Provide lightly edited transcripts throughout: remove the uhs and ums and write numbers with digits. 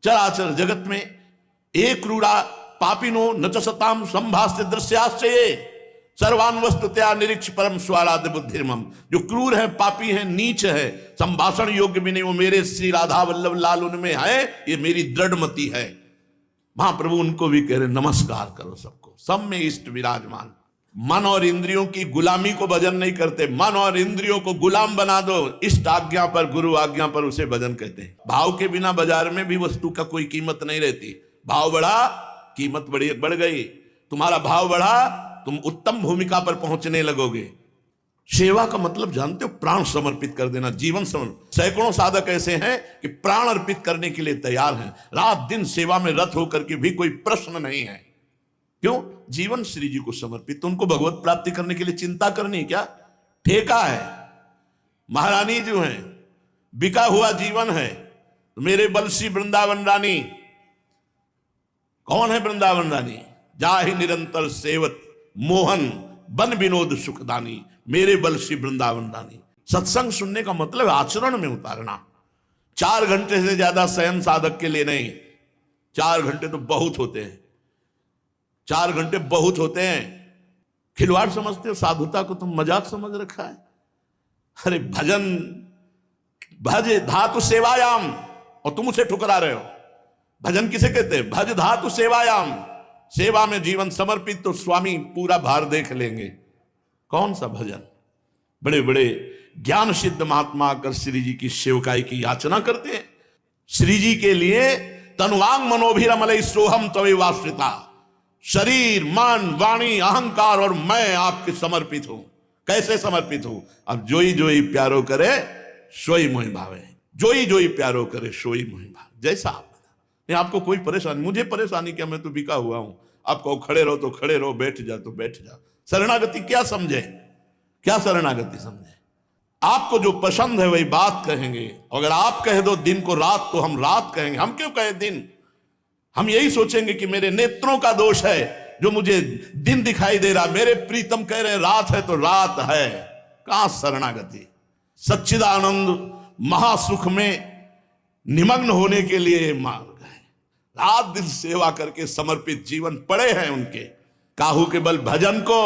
चराचर जगत में एक क्रूरा पापिनो न च सताम संभाष्य दृश्याश्चये सर्वान वस्तुतया निरीक्ष परम स्वाराध्य बुद्धिर्मम। जो क्रूर है, पापी है, नीच है, संभाषण योग्य भी नहीं, वो मेरे श्री राधा वल्लभ लाल उनमें है, ये मेरी दृढ़मति है। महाप्रभु उनको भी कह रहे नमस्कार करो सबको, सब में इष्ट विराजमान। मन और इंद्रियों की गुलामी को भजन नहीं करते, मन और इंद्रियों को गुलाम बना दो। इष्ट आज्ञा पर, गुरु आज्ञा पर उसे भजन कहते हैं। भाव के बिना बाजार में भी वस्तु का कोई कीमत नहीं रहती। भाव बढ़ा, कीमत बढ़ गई। तुम्हारा भाव बढ़ा, तुम उत्तम भूमिका पर पहुंचने लगोगे। सेवा का मतलब जानते हो? प्राण समर्पित कर देना, जीवन समर्पित। सैकड़ों साधक ऐसे हैं कि प्राण अर्पित करने के लिए तैयार हैं, रात दिन सेवा में रत होकर के भी कोई प्रश्न नहीं है। क्यों? जीवन श्री जी को समर्पित। तो उनको भगवत प्राप्ति करने के लिए चिंता करनी क्या? ठेका है। महारानी जो है, बिका हुआ जीवन है। मेरे बलसी वृंदावन रानी, कौन है वृंदावन रानी? जाहि निरंतर सेवत मोहन बन विनोद सुखदानी, मेरे बलसी वृंदावन रानी। सत्संग सुनने का मतलब आचरण में उतारना। 4 घंटे से ज्यादा शयन साधक के लिए नहीं। 4 घंटे तो बहुत होते हैं, 4 घंटे बहुत होते हैं। खिलवाड़ समझते हो? साधुता को तुम मजाक समझ रखा है। अरे भजन, भज धातु सेवायाम, और तुम उसे ठुकरा रहे हो। भजन किसे कहते हैं? भज धातु सेवायाम। सेवा में जीवन समर्पित तो स्वामी पूरा भार देख लेंगे। कौन सा भजन? बड़े बड़े ज्ञान सिद्ध महात्मा आकर श्री जी की सेवकाई की याचना करते हैं। श्री जी के लिए तनुवांग मनोभिरमलय सोहम तवे वाश्रिता, शरीर मन वाणी अहंकार और मैं आपके समर्पित हूं। कैसे समर्पित हूं? अब जोई जोई प्यारो करे सोई मोहि भावे, जोई जोई प्यारो करे सोई मोहि भावे। जैसा आप, आपको कोई परेशानी, मुझे परेशानी क्या, मैं तो बिका हुआ हूं। आप कहो खड़े रहो तो खड़े रहो, बैठ जा तो बैठ जा। शरणागति क्या समझे? क्या शरणागति समझे? आपको जो पसंद है वही बात कहेंगे। अगर आप कह दो दिन को रात तो हम रात कहेंगे। हम क्यों कहें दिन? हम यही सोचेंगे कि मेरे नेत्रों का दोष है जो मुझे दिन दिखाई दे रहा। मेरे प्रीतम कह रहे रात है तो रात है। कहां शरणागति? सच्चिदानंद महासुख में निमग्न होने के लिए मार्ग है। रात दिन सेवा करके समर्पित जीवन पड़े हैं उनके। काहू के बल भजन को,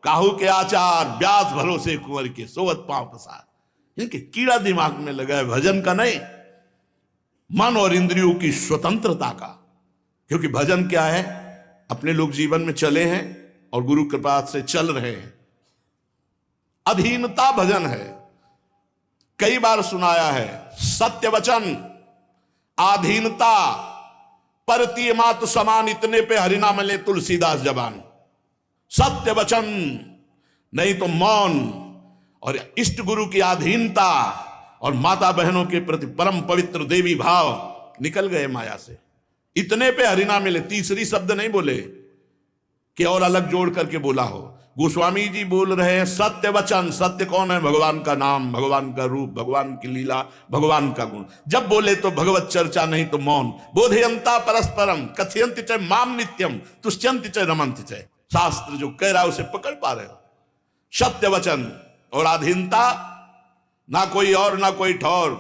काहू के आचार ब्यास भरोसे कुंवर के, सोवत पांव पसार। इनके कीड़ा दिमाग में लगा है, भजन का नहीं, मन और इंद्रियों की स्वतंत्रता का। क्योंकि भजन क्या है? अपने लोग जीवन में चले हैं और गुरु कृपा से चल रहे हैं। अधीनता भजन है। कई बार सुनाया है, सत्य वचन, आधीनता, परतीय मातु समान, इतने पे हरिनाम ले तुलसीदास जबान। सत्य वचन नहीं तो मौन और इष्ट गुरु की अधीनता और माता बहनों के प्रति परम पवित्र देवी भाव निकल गए माया से। इतने पे हरिनाम मिले, तीसरी शब्द नहीं बोले कि और अलग जोड़ करके बोला हो। गोस्वामी जी बोल रहे हैं सत्य वचन। सत्य कौन है? भगवान का नाम, भगवान का रूप, भगवान की लीला, भगवान का गुण। जब बोले तो भगवत चर्चा, नहीं तो मौन। बोधयंता परस्परम कथयंति च माम नित्यम तुष्यंति च रमंति च। शास्त्र जो कह रहा है उसे पकड़ पा रहे हो? सत्य वचन और अधीनता, ना कोई और ना कोई ठौर।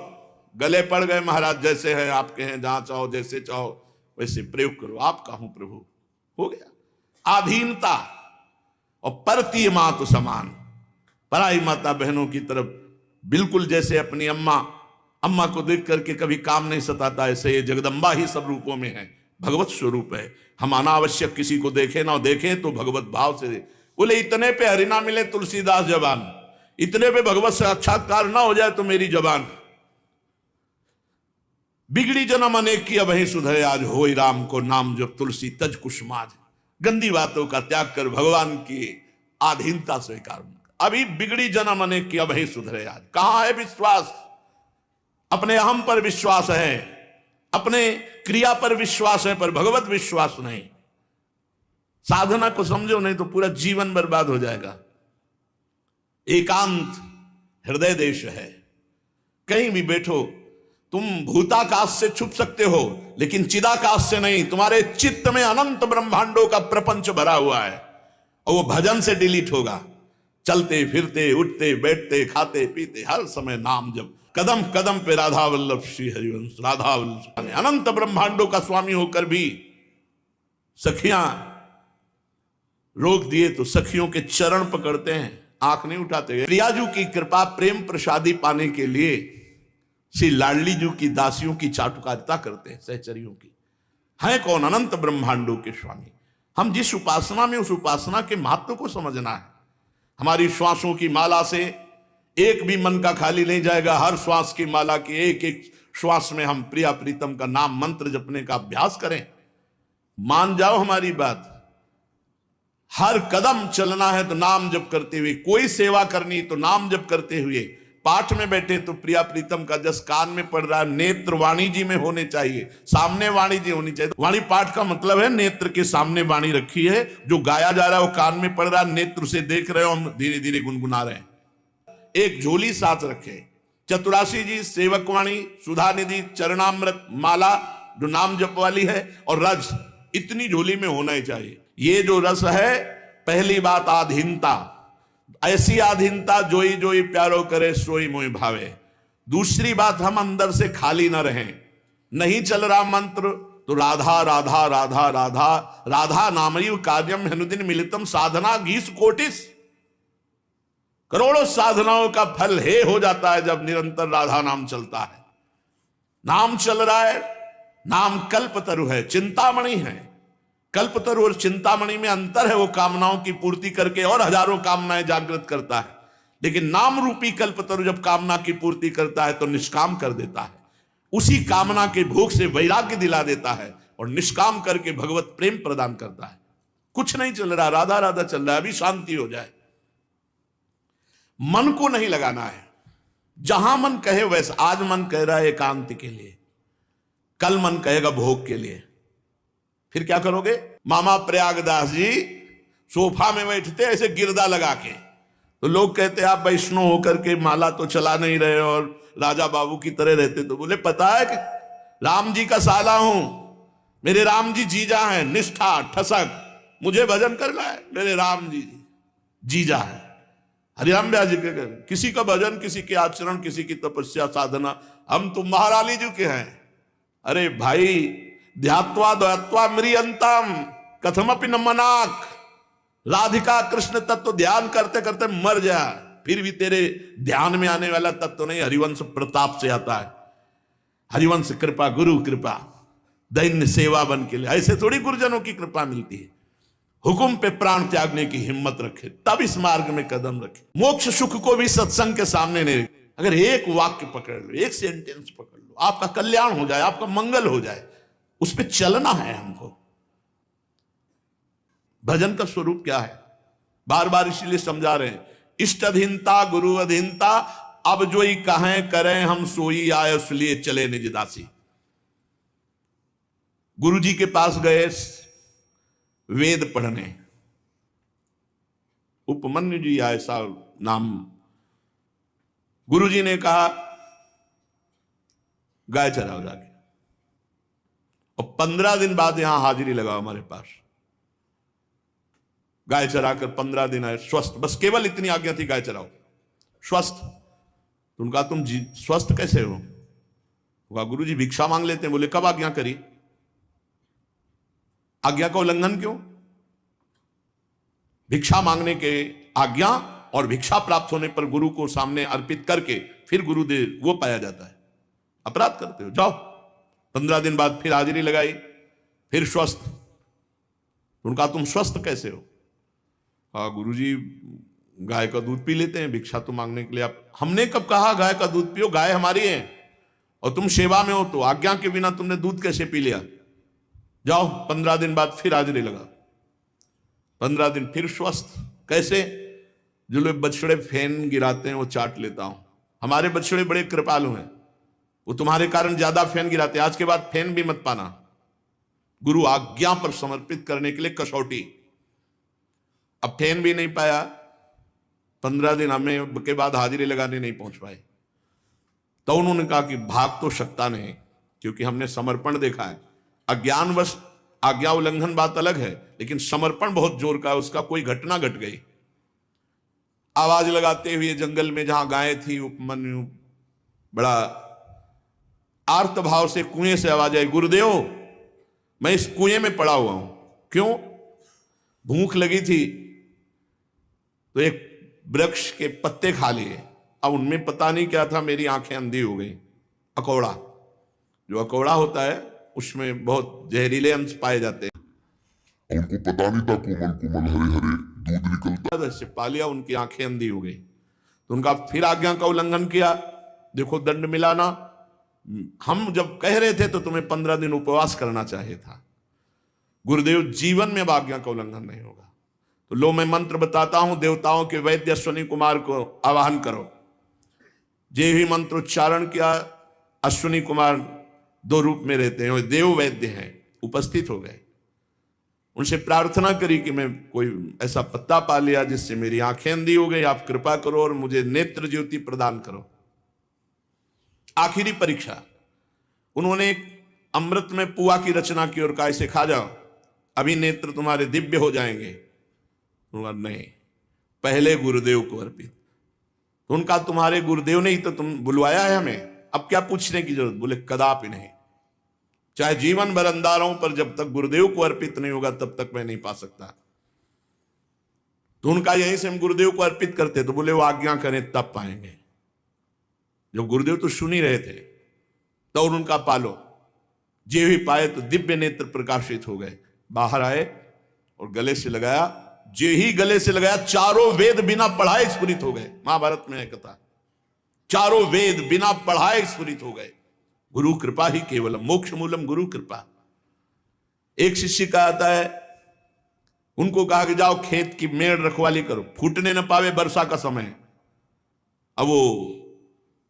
गले पड़ गए महाराज, जैसे है आपके हैं, जहां चाहो जैसे चाहो वैसे प्रयोग करो, आपका हूं प्रभु, हो गया। अधीनता और परतीय मातु समान, पराई माता बहनों की तरफ बिल्कुल जैसे अपनी अम्मा को देख करके कभी काम नहीं सताता, ऐसे ये जगदम्बा ही सब रूपों में है, भगवत स्वरूप है। हम अनावश्यक किसी को देखें ना देखें तो भगवत भाव से बोले। इतने पे हरिना मिले तुलसीदास जबान, इतने पे भगवत साक्षात्कार ना हो जाए तो मेरी जबान। बिगड़ी जन्म अनेक की अब ही सुधरे आज, होई राम को नाम जब तुलसी तज कुसुमाज। गंदी बातों का त्याग कर भगवान की आधीनता स्वीकार। अभी बिगड़ी जन्म अनेक की अब ही सुधरे आज। कहां है विश्वास? अपने अहम पर विश्वास है, अपने क्रिया पर विश्वास है, पर भगवत विश्वास नहीं। साधना को समझो, नहीं तो पूरा जीवन बर्बाद हो जाएगा। एकांत हृदय देश है। कहीं भी बैठो, तुम भूताकाश से छुप सकते हो लेकिन चिदाकाश से नहीं। तुम्हारे चित्त में अनंत ब्रह्मांडों का प्रपंच भरा हुआ है और वो भजन से डिलीट होगा। चलते फिरते, उठते बैठते, खाते पीते, हर समय नाम जप। कदम कदम पे राधा वल्लभ श्री हरिवंश, राधा वल्लभ। अनंत ब्रह्मांडों का स्वामी होकर भी सखियां रोक दिए तो सखियों के चरण पकड़ते हैं, आंख नहीं उठाते। प्रियाजू की कृपा प्रेम प्रसादी पाने के लिए श्री लाडली जू की दासियों की चाटुकारिता करते हैं, सहचरियों की। है कौन? अनंत ब्रह्मांडों के स्वामी। हम जिस उपासना में, उस उपासना के महत्व को समझना है। हमारी श्वासों की माला से एक भी मन का खाली नहीं जाएगा। हर श्वास की माला की एक एक श्वास में हम प्रिया प्रीतम का नाम मंत्र जपने का अभ्यास करें। मान जाओ हमारी बात, हर कदम चलना है तो नाम जप करते हुए, कोई सेवा करनी तो नाम जप करते हुए, पाठ में बैठे तो प्रिया प्रीतम का जस कान में पड़ रहा है, नेत्र वाणी जी में होने चाहिए, सामने वाणी जी होनी चाहिए। वाणी पाठ का मतलब है नेत्र के सामने वाणी रखी है, जो गाया जा रहा है वो कान में पड़ रहा है, नेत्र से देख रहे हो, हम धीरे धीरे गुनगुना रहे हैं। एक झोली साथ रखे, चतुराशी जी, सेवक वाणी, सुधा निधि, चरणामृत माला जो नाम जप वाली है, और रज, इतनी झोली में होना ही चाहिए। ये जो रस है, पहली बात आधीनता, ऐसी आधीनता जोई जोई प्यारो करे सोई मोई भावे। दूसरी बात, हम अंदर से खाली ना रहें। नहीं चल रहा मंत्र तो राधा राधा राधा राधा राधा नामैव कार्यम हनुदिन मिलितम साधना गीस कोटिस। करोड़ों साधनाओं का फल हे हो जाता है जब निरंतर राधा नाम चलता है। नाम चल रहा है, नाम कल्पतरु है, चिंतामणि है। कल्पतरु और चिंतामणि में अंतर है, वो कामनाओं की पूर्ति करके और हजारों कामनाएं जागृत करता है, लेकिन नाम रूपी कल्पतरु जब कामना की पूर्ति करता है तो निष्काम कर देता है। उसी कामना के भोग से वैराग्य दिला देता है और निष्काम करके भगवत प्रेम प्रदान करता है। कुछ नहीं चल रहा, राधा राधा चल रहा है, अभी शांति हो जाए। मन को नहीं लगाना है, जहां मन कहे वैसा। आज मन कह रहा है एकांत के लिए, कल मन कहेगा भोग के लिए, फिर क्या करोगे? मामा प्रयागदास जी सोफा में बैठते ऐसे गिरदा लगा के, तो लोग कहते आप वैष्णव होकर के माला तो चला नहीं रहे और राजा बाबू की तरह रहते। तो बोले पता है कि राम जी का साला हूं, मेरे राम जी जीजा हैं, निष्ठा ठसक, मुझे भजन करना है, मेरे राम जी जीजा है। हरिराम व्यास जी के घर किसी का भजन, किसी के आचरण, किसी की तपस्या साधना, हम तो महारानी जी के हैं। अरे भाई, ध्यात्वा द्वैत्वा म्रियंतम कथमपि न मनाक। राधिका कृष्ण तत्व ध्यान करते करते मर जा, फिर भी तेरे ध्यान में आने वाला तत्व नहीं, हरिवंश प्रताप से आता है। हरिवंश कृपा, गुरु कृपा, दैन्य सेवा बन के लिए। ऐसे थोड़ी गुरुजनों की कृपा मिलती है। हुकुम पे प्राण त्यागने की हिम्मत रखे, तब इस मार्ग में कदम रखे। मोक्ष सुख को भी सत्संग के सामने नहीं। अगर एक वाक्य पकड़ लो, एक सेंटेंस पकड़ लो, आपका कल्याण हो जाए, आपका मंगल हो जाए, उस पर चलना है हमको। भजन का स्वरूप क्या है? बार बार इसीलिए समझा रहे हैं, इष्ट अधीनता गुरु अधीनता, अब जो ही कहें करें हम सोई आए इसलिए चले निज दासी। गुरु जी के पास गए वेद पढ़ने, उपमन्यु जी ऐसा नाम। गुरु जी ने कहा गाय चराओ जाके, और 15 दिन बाद यहां हाजिरी लगाओ हमारे पास। गाय चराकर 15 दिन आए स्वस्थ, बस केवल इतनी आज्ञा थी, गाय चराओ स्वस्थ। तो उनका तुम स्वस्थ कैसे हो? गुरु जी भिक्षा मांग लेते हैं। बोले कब आज्ञा करी? आज्ञा का उल्लंघन क्यों? भिक्षा मांगने के आज्ञा और भिक्षा प्राप्त होने पर गुरु को सामने अर्पित करके फिर गुरुदेव वो पाया जाता है। अपराध करते हो, जाओ। 15 दिन बाद फिर हाजिरी लगाई, फिर स्वस्थ। उनका तुम स्वस्थ कैसे हो? गुरु जी गाय का दूध पी लेते हैं, भिक्षा तो मांगने के लिए आप। हमने कब कहा गाय का दूध पियो? गाय हमारी है और तुम सेवा में हो, तो आज्ञा के बिना तुमने दूध कैसे पी लिया? जाओ। 15 दिन बाद फिर हाजिरी लगा, 15 दिन फिर स्वस्थ। कैसे? जो लोग बछड़े फैन गिराते हैं वो चाट लेता हूं। हमारे बछड़े बड़े कृपालु हैं, वो तुम्हारे कारण ज्यादा फैन गिराते हैं। आज के बाद फैन भी मत पाना। गुरु आज्ञा पर समर्पित करने के लिए कसौटी। अब फैन भी नहीं पाया, 15 दिन हमें के बाद हाजिरी लगाने नहीं पहुंच पाए। तो उन्होंने कहा कि भाग तो सकता नहीं, क्योंकि हमने समर्पण देखा है। अज्ञानवश आज्ञा उल्लंघन बात अलग है, लेकिन समर्पण बहुत जोर का है, उसका कोई घटना घट गई। आवाज लगाते हुए जंगल में जहां गायें थी, उपमन्यु बड़ा आर्त भाव से कुएं से आवाज आई, गुरुदेव मैं इस कुएं में पड़ा हुआ हूं। क्यों? भूख लगी थी तो एक वृक्ष के पत्ते खा लिए, अब उनमें पता नहीं क्या था, मेरी आंखें अंधी हो गई। अकौड़ा, जो अकौड़ा होता है उसमें बहुत जहरीले अंश पाए जाते हैं, उनको पता नहीं था कोमल कोमल हरे हरे दूध निकलता। से पा लिया, उनकी आंखें अंधी हो गई। तो उनका फिर आज्ञा का उल्लंघन किया, देखो दंड मिला ना। हम जब कह रहे थे तो तुम्हें 15 दिन उपवास करना चाहिए था। गुरुदेव जीवन में अब आज्ञा का उल्लंघन नहीं होगा। तो लो मैं मंत्र बताता हूं, देवताओं के वैद्य अश्विनी कुमार को आवाहन करो। जे ही मंत्र उच्चारण किया, अश्विनी कुमार 2 रूप में रहते हैं, देव वैद्य हैं, उपस्थित हो गए। उनसे प्रार्थना करी कि मैं कोई ऐसा पत्ता पा लिया जिससे मेरी आंखें अंधी हो गई, आप कृपा करो और मुझे नेत्र ज्योति प्रदान करो। आखिरी परीक्षा, उन्होंने अमृत में पुआ की रचना की और कहा इसे खा जाओ, अभी नेत्र तुम्हारे दिव्य हो जाएंगे। नहीं, पहले गुरुदेव को अर्पित। तो उनका तुम्हारे गुरुदेव ने ही तो तुम बुलवाया है हमें, अब क्या पूछने की जरूरत? बोले कदापि नहीं, चाहे जीवन भर अंधा हूं पर जब तक गुरुदेव को अर्पित नहीं होगा तब तक मैं नहीं पा सकता। तो उनका यहीं से हम गुरुदेव को अर्पित करते, तो बोले वो आज्ञा करें तब पाएंगे। जब गुरुदेव तो सुन ही रहे थे तो उनका पालो, जे भी पाए तो दिव्य नेत्र प्रकाशित हो गए। बाहर आए और गले से लगाया, जे ही गले से लगाया चारों वेद बिना पढ़ाए स्फुरित हो गए। महाभारत में है कथा, चारों वेद बिना पढ़ाए स्फुरित हो गए। गुरु कृपा ही केवलम मोक्ष मूलम गुरु कृपा। एक शिष्य का आता है, उनको कहा कि जाओ खेत की मेड़ रखवाली करो, फूटने न पावे, वर्षा का समय। अब वो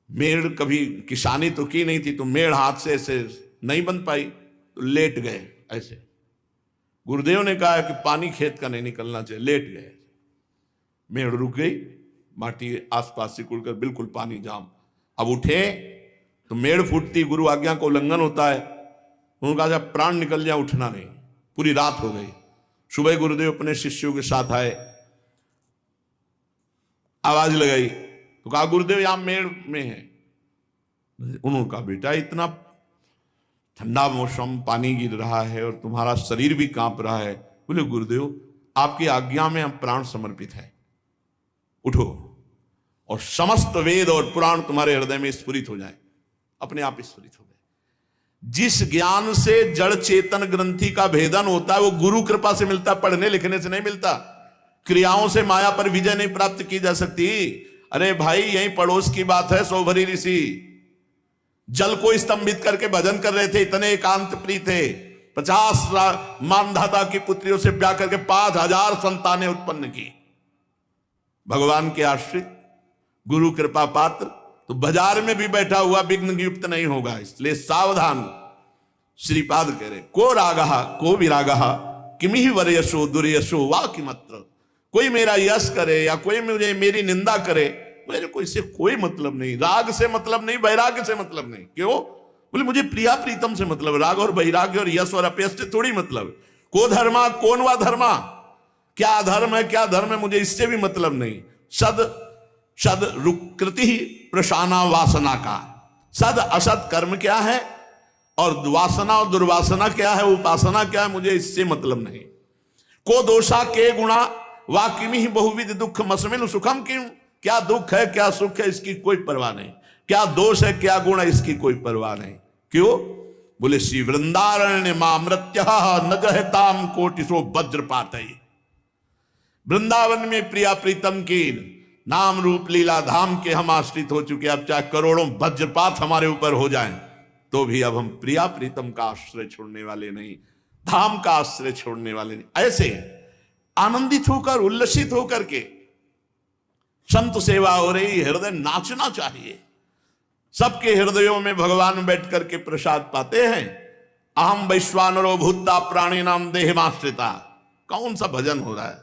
मेड़ कभी किसानी तो की नहीं थी, तो मेड़ हाथ से ऐसे नहीं बन पाई, तो लेट गए ऐसे। गुरुदेव ने कहा कि पानी खेत का नहीं निकलना चाहिए, लेट गए। मेड़ रुक गई, माटी आसपास सिकुड़ कर बिल्कुल पानी जाम। अब उठे तो मेड़ फूटती, गुरु आज्ञा का उल्लंघन होता है। उन्होंने कहा जब प्राण निकल जाए उठना नहीं। पूरी रात हो गई, सुबह गुरुदेव अपने शिष्यों के साथ आए, आवाज लगाई तो कहा गुरुदेव यहां मेड़ में है। उन्होंने कहा बेटा इतना ठंडा मौसम, पानी गिर रहा है और तुम्हारा शरीर भी कांप रहा है। बोले गुरुदेव आपकी आज्ञा में हम प्राण समर्पित है, उठो और समस्त वेद और पुराण तुम्हारे हृदय में स्फुरित हो जाए। अपने आप स्फुरित हो गए। जिस ज्ञान से जड़ चेतन ग्रंथि का भेदन होता है वो गुरु कृपा से मिलता, पढ़ने लिखने से नहीं मिलता। क्रियाओं से माया पर विजय नहीं प्राप्त की जा सकती। अरे भाई यही पड़ोस की बात है, सौभरी ऋषि जल को स्तंभित करके भजन कर रहे थे, इतने एकांत प्रिय थे। 50 मानधाता की पुत्रियों से ब्याह करके 5000 संतानें उत्पन्न की। भगवान के आश्रित, गुरु कृपा पात्र, तो बाजार में भी बैठा हुआ विघ्न युक्त नहीं होगा, इसलिए सावधान। श्रीपाद कह रहे को रागः को विरागः किमि वरयशो दुर्यशो वा किमत्र। कोई मेरा यश करे या कोई मुझे मेरी निंदा करे, मेरे को इससे कोई मतलब नहीं। राग से मतलब नहीं, वैराग्य से मतलब नहीं। क्यों? बोले मुझे प्रिया प्रीतम से मतलब। राग और वैराग्य और यश और अपयश से थोड़ी मतलब। को धर्मा कौन वा धर्मा, क्या धर्म है क्या धर्म है, मुझे इससे भी मतलब नहीं। सद रुकृति प्रशाना वासना का, सद असद कर्म क्या है और वासना और दुर्वासना क्या है, उपासना क्या है, मुझे इससे मतलब नहीं। को दोषा के गुणा वा किमि बहुविध दुख मस्मिन सुखम किम, क्या दुख है क्या सुख है इसकी कोई परवाह नहीं, क्या दोष है क्या गुण है इसकी कोई परवाह नहीं। क्यों? बोले श्री वृंदारण्य मामृत्य न जहताम कोटिसो वज्रपात। वृंदावन में प्रिया प्रीतम की नाम रूप लीला धाम के हम आश्रित हो चुके। अब चाहे करोड़ों वज्रपात हमारे ऊपर हो जाएं तो भी अब हम प्रिया प्रीतम का आश्रय छोड़ने वाले नहीं, धाम का आश्रय छोड़ने वाले नहीं। ऐसे आनंदित होकर उल्लसित होकर के संत सेवा हो रही, हृदय नाचना चाहिए। सबके हृदयों में भगवान बैठ करके प्रसाद पाते हैं। अहम वैश्वानरो भूता प्राणी नाम देहमाश्रिता। कौन सा भजन हो रहा है?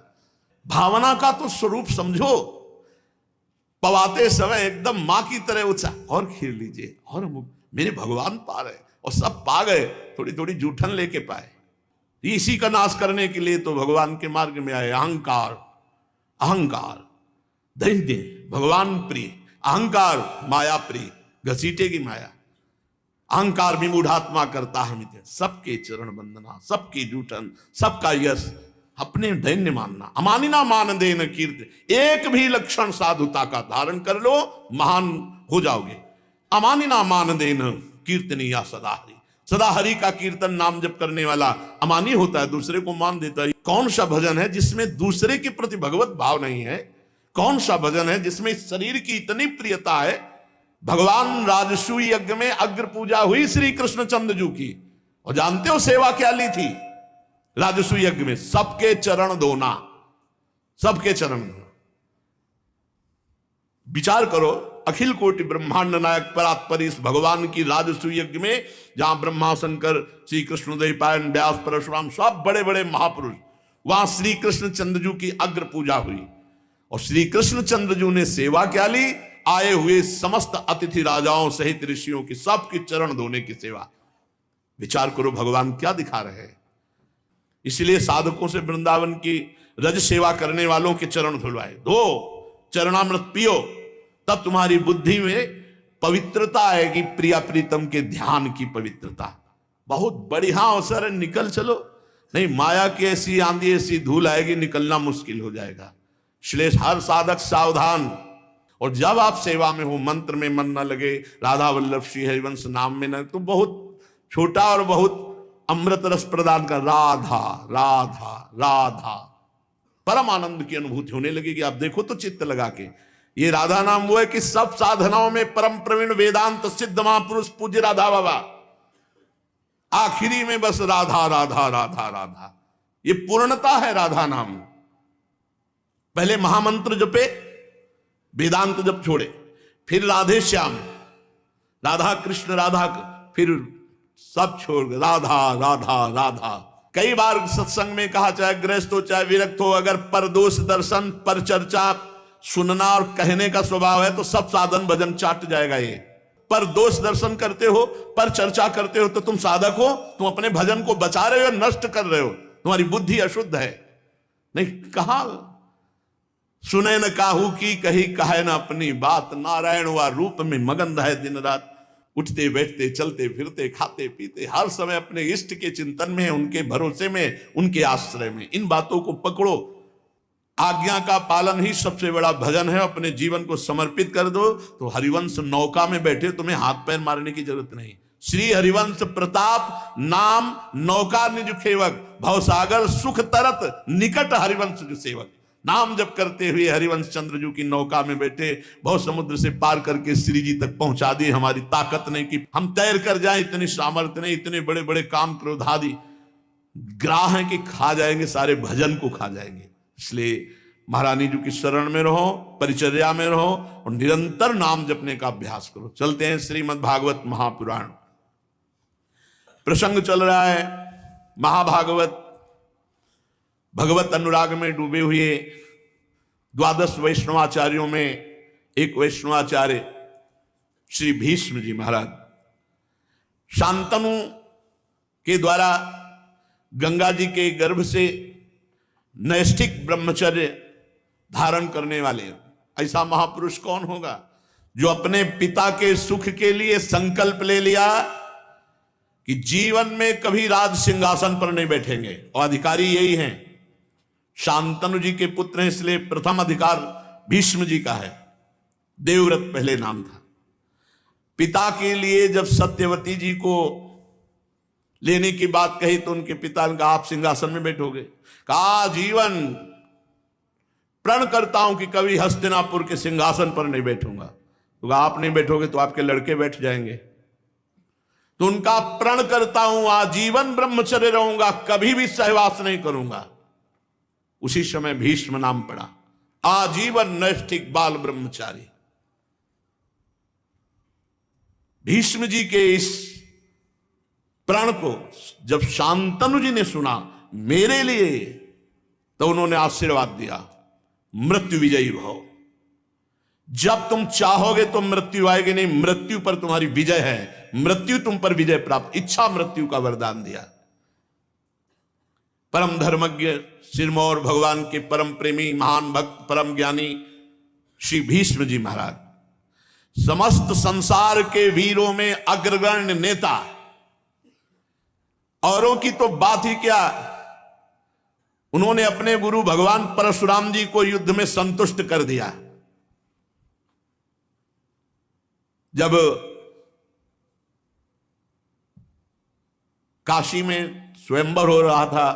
भावना का तो स्वरूप समझो। पवाते समय एकदम मां की तरह उत्साह, और खीर लीजिए और मेरे भगवान पा रहे, और सब पा गए, थोड़ी थोड़ी जूठन लेके पाए। इसी का नाश करने के लिए तो भगवान के मार्ग में आए। अहंकार, अहंकार दैन्य भगवान प्रिय, अहंकार माया प्रिय, घसीटेगी माया। अहंकार विमूढ़ात्मा करता है मित्र, सबके चरण वंदना, सबकी जूठन, सबका यश अपने दैन्य मानना। अमानिना मान देन कीर्ति, एक भी लक्षण साधुता का धारण कर लो, महान हो जाओगे। अमानिना मान देन कीर्तनीया सदा हरि, सदा हरि का कीर्तन नाम जप करने वाला अमानी होता है, दूसरे को मान देता है। कौन सा भजन है जिसमें दूसरे के प्रति भगवत भाव नहीं है? कौन सा भजन है जिसमें शरीर की इतनी प्रियता है? भगवान राजसूय यज्ञ में अग्र पूजा हुई श्री कृष्ण चंद्रजू की, और जानते हो सेवा क्या ली थी राजसूय यज्ञ में? सबके चरण धोना, सबके चरण धोना। विचार करो, अखिल कोटि ब्रह्मांड नायक परात्पर इस भगवान की राजसूय यज्ञ में, जहां ब्रह्मा शंकर श्री कृष्ण द्वैपायन व्यास परशुराम सब बड़े बड़े महापुरुष, वहां श्री कृष्ण चंद्रजू की अग्र पूजा हुई। और श्री कृष्ण चंद्रजू ने सेवा क्या ली? आए हुए समस्त अतिथि राजाओं सहित ऋषियों की सबके चरण धोने की सेवा। विचार करो भगवान क्या दिखा रहे हैं। इसलिए साधकों से वृंदावन की रज सेवा करने वालों के चरण धुलवाए, दो चरणामृत पियो, तब तुम्हारी बुद्धि में पवित्रता आएगी, प्रिया प्रीतम के ध्यान की पवित्रता। बहुत बढ़िया अवसर है, निकल चलो। नहीं, माया की ऐसी आंधी ऐसी धूल आएगी, निकलना मुश्किल हो जाएगा। इसलिए हर साधक सावधान। और जब आप सेवा में हो, मंत्र में मन न लगे, राधा वल्लभ श्री हरिवंश नाम में न, तो बहुत छोटा और बहुत अमृत रस प्रदान कर राधा राधा राधा, परम आनंद की अनुभूति होने लगेगी। आप देखो तो चित्त लगा के, ये राधा नाम वो है कि सब साधनाओं में परम प्रवीण वेदांत सिद्ध महापुरुष पूज्य राधा बाबा, आखिरी में बस राधा राधा राधा राधा, ये पूर्णता है राधा नाम। पहले महामंत्र जपे, वेदांत जप छोड़े, फिर राधे श्याम, राधा कृष्ण राधा, फिर सब छोड़ राधा राधा राधा। कई बार सत्संग में कहा, चाहे गृहस्थ हो चाहे विरक्त हो, अगर परदोष दर्शन पर चर्चा सुनना और कहने का स्वभाव है तो सब साधन भजन चाट जाएगा। ये पर दोष दर्शन करते हो, पर चर्चा करते हो, तो तुम साधक हो, तुम अपने भजन को बचा रहे हो, नष्ट कर रहे हो, तुम्हारी बुद्धि अशुद्ध है। नहीं, कहा सुने न काहू की कही कहे न अपनी बात, नारायण व रूप में मगन है दिन रात। उठते बैठते चलते फिरते खाते पीते हर समय अपने इष्ट के चिंतन में, उनके भरोसे में, उनके आश्रय में। इन बातों को पकड़ो। आज्ञा का पालन ही सबसे बड़ा भजन है। अपने जीवन को समर्पित कर दो तो हरिवंश नौका में बैठे, तुम्हें हाथ पैर मारने की जरूरत नहीं। श्री हरिवंश प्रताप नाम नौका निज खेवक, भवसागर सुख तरत निकट हरिवंश जो सेवक। नाम जप करते हुए हरिवंश चंद्रजू की नौका में बैठे, बहुत समुद्र से पार करके श्री जी तक पहुंचा दी। हमारी ताकत नहीं कि हम तैर कर जाएं, इतनी सामर्थ्य नहीं, इतने बड़े बड़े काम क्रोध आदि ग्राह हैं कि खा जाएंगे, सारे भजन को खा जाएंगे। इसलिए महारानी जी की शरण में रहो, परिचर्या में रहो और निरंतर नाम जपने का अभ्यास करो। चलते हैं श्रीमद् भागवत महापुराण। प्रसंग चल रहा है महाभागवत, भगवत अनुराग में डूबे हुए 12 वैष्णवाचार्यों में एक वैष्णवाचार्य श्री भीष्म जी महाराज, शांतनु के द्वारा गंगा जी के गर्भ से नैष्ठिक ब्रह्मचर्य धारण करने वाले ऐसा महापुरुष कौन होगा जो अपने पिता के सुख के लिए संकल्प ले लिया कि जीवन में कभी राज सिंहासन पर नहीं बैठेंगे। और अधिकारी यही हैं, शांतनु जी के पुत्र हैं, इसलिए प्रथम अधिकार भीष्म जी का है। देवव्रत पहले नाम था। पिता के लिए जब सत्यवती जी को लेने की बात कही तो उनके पिता ने कहा आप सिंहासन में बैठोगे। कहा जीवन प्रण करता हूं कि कभी हस्तिनापुर के सिंहासन पर नहीं बैठूंगा। तो आप नहीं बैठोगे तो आपके लड़के बैठ जाएंगे। तो उनका प्रण करता हूं आजीवन ब्रह्मचर्य रहूंगा, कभी भी सहवास नहीं करूंगा। उसी समय भीष्म नाम पड़ा, आजीवन नैष्ठिक बाल ब्रह्मचारी। भीष्म जी के इस प्रण को जब शांतनु जी ने सुना मेरे लिए, तो उन्होंने आशीर्वाद दिया, मृत्यु विजयी भव। जब तुम चाहोगे तो मृत्यु आएगी नहीं, मृत्यु पर तुम्हारी विजय है, मृत्यु तुम पर विजय प्राप्त। इच्छा मृत्यु का वरदान दिया। परम धर्मज्ञ सिरमौर भगवान के परम प्रेमी महान भक्त परम ज्ञानी श्री भीष्म जी महाराज समस्त संसार के वीरों में अग्रगण्य नेता, औरों की तो बात ही क्या, उन्होंने अपने गुरु भगवान परशुराम जी को युद्ध में संतुष्ट कर दिया। जब काशी में स्वयंवर हो रहा था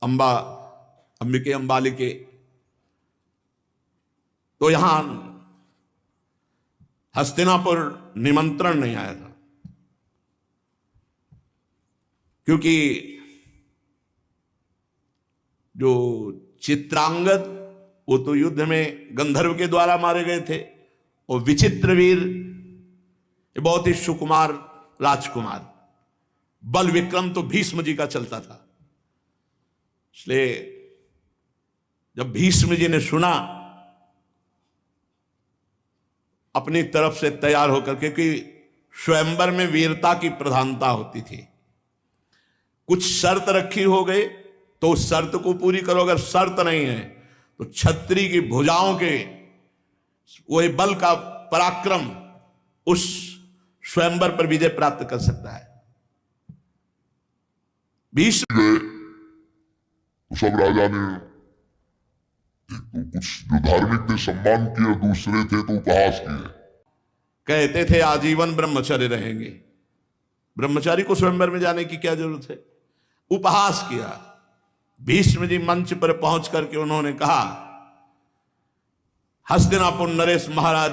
अंबिके अंबालिके, तो यहां हस्तिनापुर निमंत्रण नहीं आया था, क्योंकि जो चित्रांगद वो तो युद्ध में गंधर्व के द्वारा मारे गए थे, और विचित्रवीर ये बहुत ही सुकुमार राजकुमार, बल विक्रम तो भीष्म जी का चलता था। इसलिए जब भीष्म जी ने सुना, अपनी तरफ से तैयार होकर, क्योंकि स्वयंवर में वीरता की प्रधानता होती थी, कुछ शर्त रखी हो गई तो उस शर्त को पूरी करो, अगर शर्त नहीं है तो छत्री की भुजाओं के वो बल का पराक्रम उस स्वयंवर पर विजय प्राप्त कर सकता है। भीष्म गए तो सब राजा ने, एक तो कुछ जो धार्मिक थे सम्मान किए और दूसरे थे तो उपहास किए। कहते थे आजीवन ब्रह्मचर्य रहेंगे, ब्रह्मचारी को स्वयंवर में जाने की क्या जरूरत है। उपहास किया। भीष्म जी मंच पर पहुंच करके उन्होंने कहा, हस्तिनापुर नरेश महाराज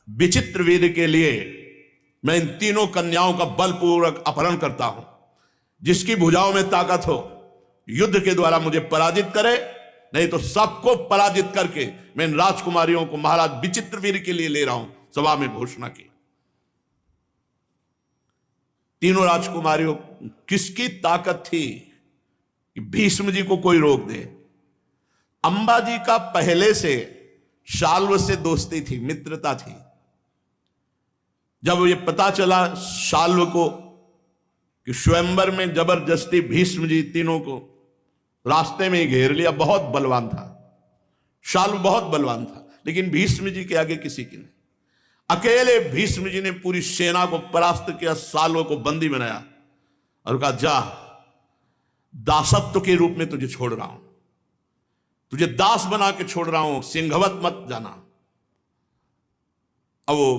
विचित्रवीर के लिए मैं इन तीनों कन्याओं का बलपूर्वक अपहरण करता हूं, जिसकी भुजाओं में ताकत हो युद्ध के द्वारा मुझे पराजित करे, नहीं तो सबको पराजित करके मैं इन राजकुमारियों को महाराज विचित्रवीर के लिए ले रहा हूं। सभा में घोषणा की। तीनों राजकुमारियों किसकी ताकत थी कि भीष्म जी को कोई रोक दे। अंबा जी का पहले से शाल्व से दोस्ती थी, मित्रता थी। जब ये पता चला शाल्व को कि स्वयंवर में जबरदस्ती भीष्म जी तीनों को रास्ते में ही घेर लिया, बहुत बलवान था शाल्व, बहुत बलवान था, लेकिन भीष्म जी के आगे किसी की नहीं। अकेले भीष्म जी ने पूरी सेना को परास्त किया, शाल्व को बंदी बनाया और कहा, जा दासत्व के रूप में तुझे छोड़ रहा हूं, तुझे दास बना के छोड़ रहा हूं, सिंहवत मत जाना। अब वो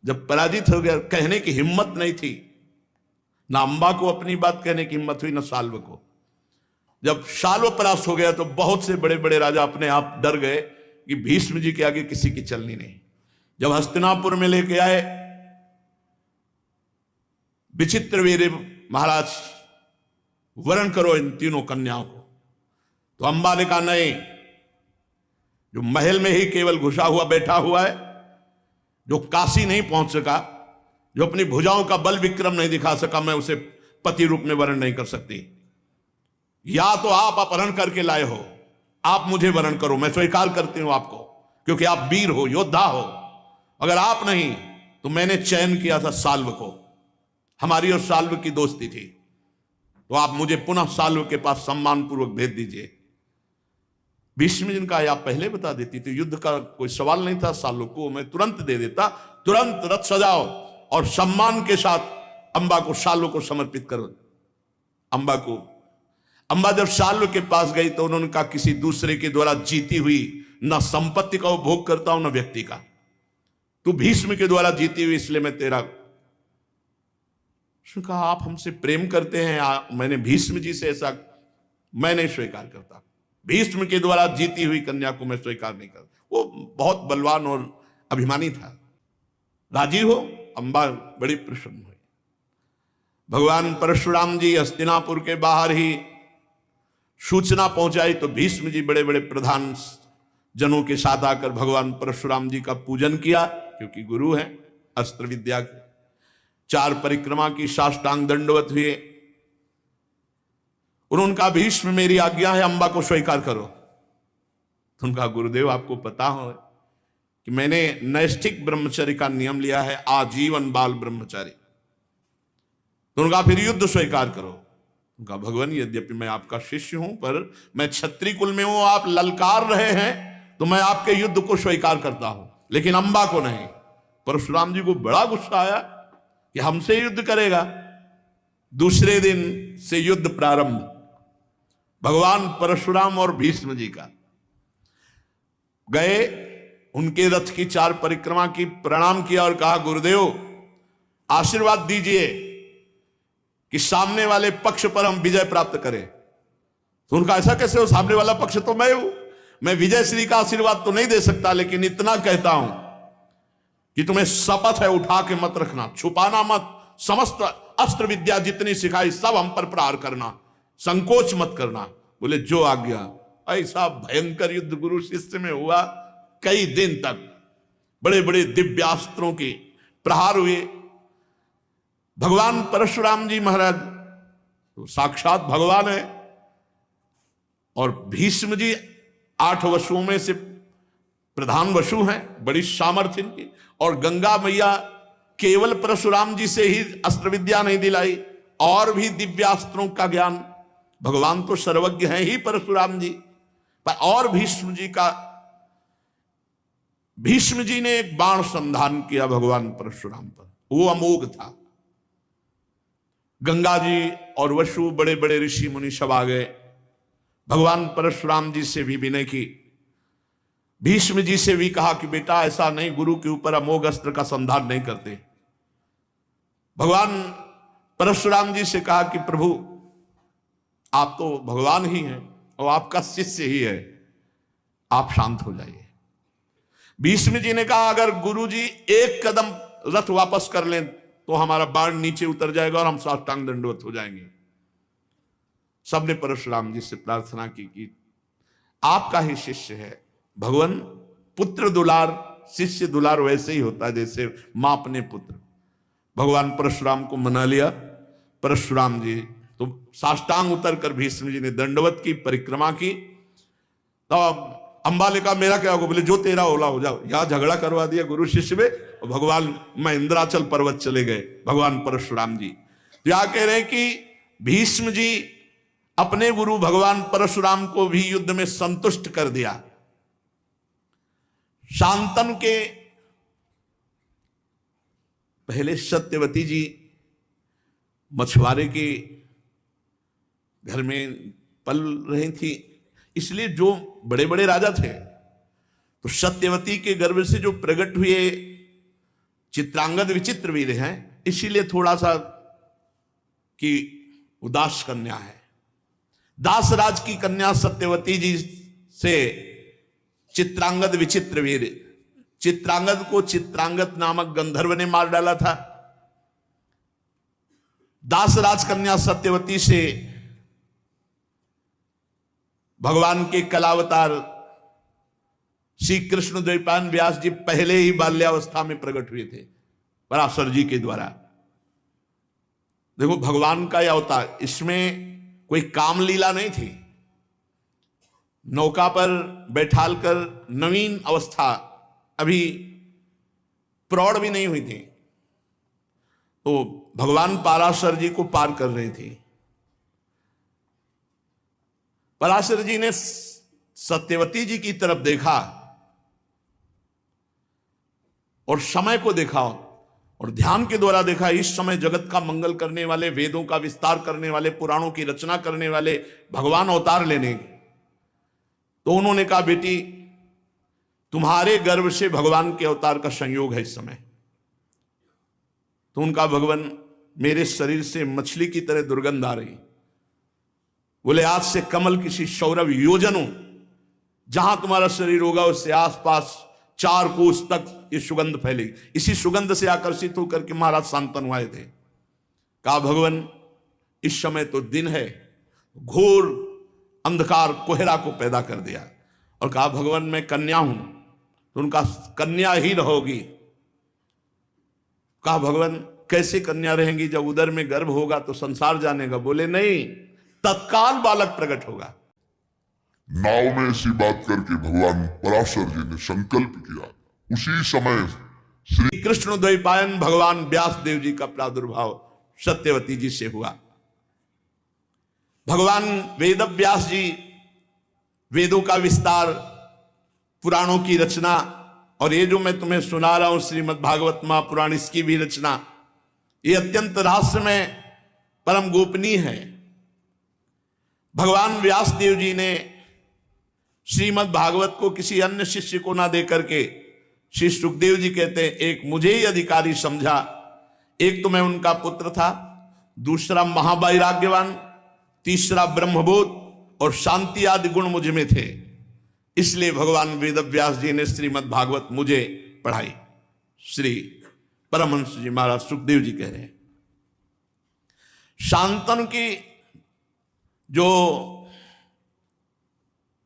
जब पराजित हो गया, कहने की हिम्मत नहीं थी, ना अंबा को अपनी बात कहने की हिम्मत हुई, ना शाल्व को। जब शाल्व परास्त हो गया तो बहुत से बड़े बड़े राजा अपने आप डर गए कि भीष्म जी के आगे किसी की चलनी नहीं। जब हस्तिनापुर में लेके आए विचित्रवीर, महाराज वरण करो इन तीनों कन्याओं को, तो अंबा ने कहा, नहीं, जो महल में ही केवल घुसा हुआ बैठा हुआ है, जो काशी नहीं पहुंच सका, जो अपनी भुजाओं का बल विक्रम नहीं दिखा सका, मैं उसे पति रूप में वरण नहीं कर सकती। या तो आप अपहरण करके लाए हो, आप मुझे वरण करो, मैं स्वीकार करती हूं आपको, क्योंकि आप वीर हो, योद्धा हो। अगर आप नहीं तो मैंने चयन किया था शाल्व को, हमारी और शाल्व की दोस्ती थी, तो आप मुझे पुनः शाल्व के पास सम्मान पूर्वक भेज दीजिए। भीष्म जी का आप पहले बता देती तो युद्ध का कोई सवाल नहीं था, शाल्व को मैं तुरंत दे देता। तुरंत रथ सजाओ और सम्मान के साथ अंबा को, शाल्व को समर्पित करो। अंबा जब शाल्व के पास गई तो उन्होंने कहा, किसी दूसरे के द्वारा जीती हुई न संपत्ति का उपभोग करता हूं न व्यक्ति का, तू भीष्म के द्वारा जीती हुई, इसलिए मैं तेरा। उसने कहा, आप हमसे प्रेम करते हैं, मैंने भीष्म जी से ऐसा मैं नहीं स्वीकार करता, भीष्म के द्वारा जीती हुई कन्या को मैं स्वीकार नहीं करता। वो बहुत बलवान और अभिमानी था। राजी हो? अंबा बड़ी प्रसन्न हुई। भगवान परशुराम जी हस्तिनापुर के बाहर ही सूचना पहुंचाई तो भीष्म जी बड़े बड़े प्रधान जनों के साथ आकर भगवान परशुराम जी का पूजन किया, क्योंकि गुरु हैं अस्त्र विद्या के। 4 परिक्रमा की, साष्टांग दंडवत हुए। उन्होंने कहा, भीष्म मेरी आज्ञा है, अंबा को स्वीकार करो। तो उनका, गुरुदेव आपको पता हो कि मैंने नैष्ठिक ब्रह्मचर्य का नियम लिया है, आजीवन बाल ब्रह्मचारी। तो उनका, फिर युद्ध स्वीकार करो। उनका, भगवान यद्यपि मैं आपका शिष्य हूं, पर मैं क्षत्रिय कुल में हूं, आप ललकार रहे हैं तो मैं आपके युद्ध को स्वीकार करता हूं, लेकिन अंबा को नहीं। परशुराम जी को बड़ा गुस्सा आया कि हमसे युद्ध करेगा। दूसरे दिन से युद्ध प्रारंभ भगवान परशुराम और भीष्म जी का। गए, उनके रथ की 4 परिक्रमा की, प्रणाम किया और कहा गुरुदेव आशीर्वाद दीजिए कि सामने वाले पक्ष पर हम विजय प्राप्त करें। तो उनका ऐसा कैसे हो, सामने वाला पक्ष तो मैं हूं, मैं विजय श्री का आशीर्वाद तो नहीं दे सकता, लेकिन इतना कहता हूं कि तुम्हें शपथ है उठा के मत रखना, छुपाना मत, समस्त अस्त्र विद्या जितनी सिखाई सब हम पर प्रहार करना, संकोच मत करना। बोले जो आज्ञा। ऐसा भयंकर युद्ध गुरु शिष्य में हुआ। कई दिन तक बड़े बड़े दिव्यास्त्रों के प्रहार हुए। भगवान परशुराम जी महाराज तो साक्षात भगवान है, और भीष्म जी 8 वसुओं में से प्रधान वसु हैं, बड़ी सामर्थ्य इनकी। और गंगा मैया केवल परशुराम जी से ही अस्त्र विद्या नहीं दिलाई, और भी दिव्यास्त्रों का ज्ञान। भगवान तो सर्वज्ञ हैं ही परशुराम जी, पर और भीष्म जी ने एक बाण संधान किया भगवान परशुराम पर, वो अमोघ था। गंगा जी और वसु बड़े बड़े ऋषि मुनि सब आ गए। भगवान परशुराम जी से भी विनय की, भीष्म जी से भी कहा कि बेटा ऐसा नहीं, गुरु के ऊपर अमोघ अस्त्र का संधान नहीं करते। भगवान परशुराम जी से कहा कि प्रभु आप तो भगवान ही हैं और आपका शिष्य ही है, आप शांत हो जाइए। भीष्म जी ने कहा अगर गुरु जी एक कदम रथ वापस कर लें तो हमारा बाण नीचे उतर जाएगा और हम साष्टांग दंडवत हो जाएंगे। सबने परशुराम जी से प्रार्थना की कि आपका ही शिष्य है। भगवान पुत्र दुलार, शिष्य दुलार वैसे ही होता है जैसे मां अपने पुत्र। भगवान परशुराम को मना लिया। परशुराम जी तो साष्टांग उतर कर भीष्म जी ने दंडवत की, परिक्रमा की। तो अंबाले का मेरा क्या होगा, बोले जो तेरा होला हो जाओ। यहां झगड़ा करवा दिया गुरु शिष्य में, और भगवान महेंद्राचल पर्वत चले गए भगवान परशुराम जी। क्या कह रहे हैं कि भीष्म जी अपने गुरु भगवान परशुराम को भी युद्ध में संतुष्ट कर दिया। शांतन के पहले सत्यवती जी मछुआरे के घर में पल रही थी, इसलिए जो बड़े बड़े राजा थे तो सत्यवती के गर्भ से जो प्रकट हुए चित्रांगद विचित्र वीर हैं, इसीलिए थोड़ा सा कि उदास कन्या है। दासराज की कन्या सत्यवती जी से चित्रांगद विचित्र वीर, चित्रांगद को चित्रांगद नामक गंधर्व ने मार डाला था। दासराज कन्या सत्यवती से भगवान के कलावतार श्री कृष्ण द्वैपायन व्यास जी पहले ही बाल्यावस्था में प्रकट हुए थे पराशर जी के द्वारा। देखो भगवान का यह अवतार, इसमें कोई कामलीला नहीं थी। नौका पर बैठाल कर नवीन अवस्था, अभी प्रौढ़ भी नहीं हुई थी, तो भगवान पराशर जी को पार कर रही थी। पराशर जी ने सत्यवती जी की तरफ देखा और समय को देखा और ध्यान के द्वारा देखा, इस समय जगत का मंगल करने वाले, वेदों का विस्तार करने वाले, पुराणों की रचना करने वाले भगवान अवतार लेने। तो उन्होंने कहा बेटी तुम्हारे गर्भ से भगवान के अवतार का संयोग है इस समय। तो उनका भगवान मेरे शरीर से मछली की तरह दुर्गंध आ रही। बोले आज से कमल किसी सौरभ योजनों जहां तुम्हारा शरीर होगा उससे आसपास 4 कोस तक ये सुगंध फैलेगी। इसी सुगंध से आकर्षित होकर के महाराज शांतनु आए थे। कहा भगवान इस समय तो दिन है, घोर अंधकार कोहरा को पैदा कर दिया। और कहा भगवान मैं कन्या हूं, तो उनका कन्या ही रहोगी। कहा भगवान कैसे कन्या रहेंगी, जब उदर में गर्भ होगा तो संसार जानेगा। बोले नहीं, तत्काल बालक प्रकट होगा। नाव में ऐसी बात करके भगवान पराशर जी ने संकल्प किया। उसी समय श्री कृष्ण द्वैपायन भगवान व्यास देव जी का प्रादुर्भाव सत्यवती जी से हुआ। भगवान वेद व्यास जी वेदों का विस्तार, पुराणों की रचना और ये जो मैं तुम्हें सुना रहा हूं श्रीमद् भागवत महापुराण, इसकी भी रचना ये अत्यंत रहस्यमय परम गोपनीय है। भगवान व्यास देव जी ने श्रीमद् भागवत को किसी अन्य शिष्य को ना दे करके, श्री सुखदेव जी कहते हैं, एक मुझे ही अधिकारी समझा। एक तो मैं उनका पुत्र था, दूसरा महावैराग्यवान, तीसरा ब्रह्मबोध और शांति आदि गुण मुझ में थे। इसलिए भगवान वेद व्यास जी ने श्रीमद् भागवत मुझे पढ़ाई। श्री परमहंस जी महाराज सुखदेव जी कह रहे हैं, शांतनु की जो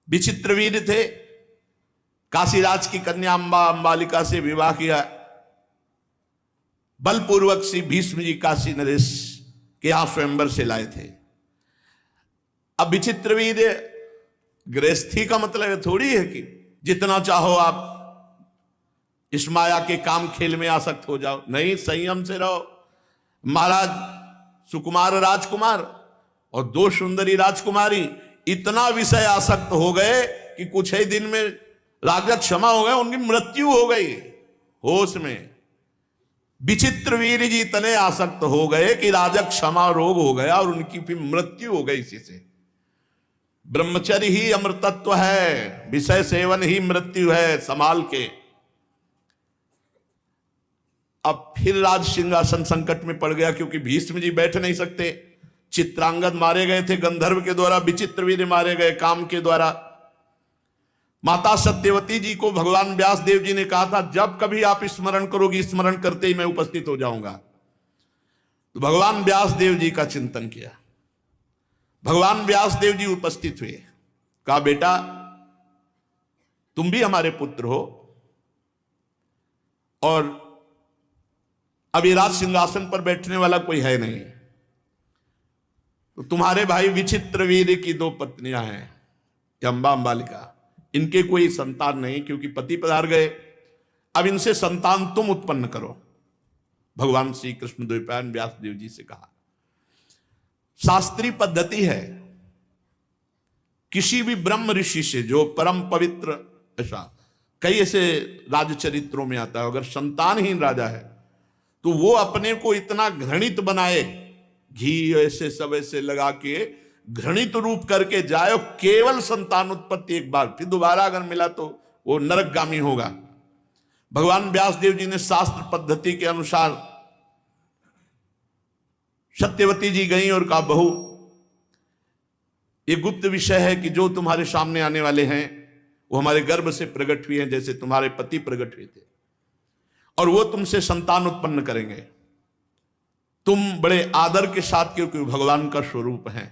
विचित्रवीर थे, काशीराज की कन्या अंबालिका से विवाह किया, बलपूर्वक श्री भीष्म जी काशी नरेश के यहां स्वयंवर से लाए थे। अब विचित्रवीर गृहस्थी का मतलब थोड़ी है कि जितना चाहो आप इस माया के काम खेल में आसक्त हो जाओ। नहीं, संयम से रहो। महाराज सुकुमार राजकुमार और दो सुंदरी राजकुमारी इतना विषय आसक्त हो गए कि कुछ ही दिन में राजा क्षमा हो गए, उनकी मृत्यु हो गई होश में। विचित्रवीर जी इतने आसक्त हो गए कि राजा क्षमा रोग हो गया और उनकी फिर मृत्यु हो गई इसी से। ब्रह्मचर्य ही अमृतत्व है, विषय सेवन ही मृत्यु है, संभाल के। अब फिर राज सिंहासन संकट में पड़ गया, क्योंकि भीष्म जी बैठ नहीं सकते। चित्रांगद मारे गए थे गंधर्व के द्वारा, विचित्रवीर मारे गए काम के द्वारा। माता सत्यवती जी को भगवान व्यास देव जी ने कहा था, जब कभी आप स्मरण करोगी, स्मरण करते ही मैं उपस्थित हो जाऊंगा। तो भगवान व्यास देव जी का चिंतन किया। भगवान व्यास देव जी उपस्थित हुए, कहा, बेटा तुम भी हमारे पुत्र हो और अभी राज सिंहासन पर बैठने वाला कोई है नहीं। तो तुम्हारे भाई विचित्रवीर की दो पत्नियां हैं, अंबा अंबालिका, इनके कोई संतान नहीं क्योंकि पति पधार गए। अब इनसे संतान तुम उत्पन्न करो। भगवान श्री कृष्ण द्वैपायन व्यास देव जी से कहा। शास्त्रीय पद्धति है, किसी भी ब्रह्म ऋषि से जो परम पवित्र, ऐसा कई ऐसे राजचरित्रों में आता है, अगर संतानहीन राजा है तो वो अपने को इतना घृणित बनाए, घी ऐसे सब ऐसे लगा के घृणित रूप करके जाए, केवल संतान उत्पत्ति एक बार, फिर दोबारा अगर मिला तो वो नरकगामी होगा। भगवान व्यास देव जी ने शास्त्र पद्धति के अनुसार सत्यवती जी गई और कहा, बहू ये गुप्त विषय है कि जो तुम्हारे सामने आने वाले हैं वो हमारे गर्भ से प्रकट हुए हैं, जैसे तुम्हारे पति प्रकट हुए थे, और वो तुमसे संतान उत्पन्न करेंगे। तुम बड़े आदर के साथ, क्योंकि भगवान का स्वरूप है।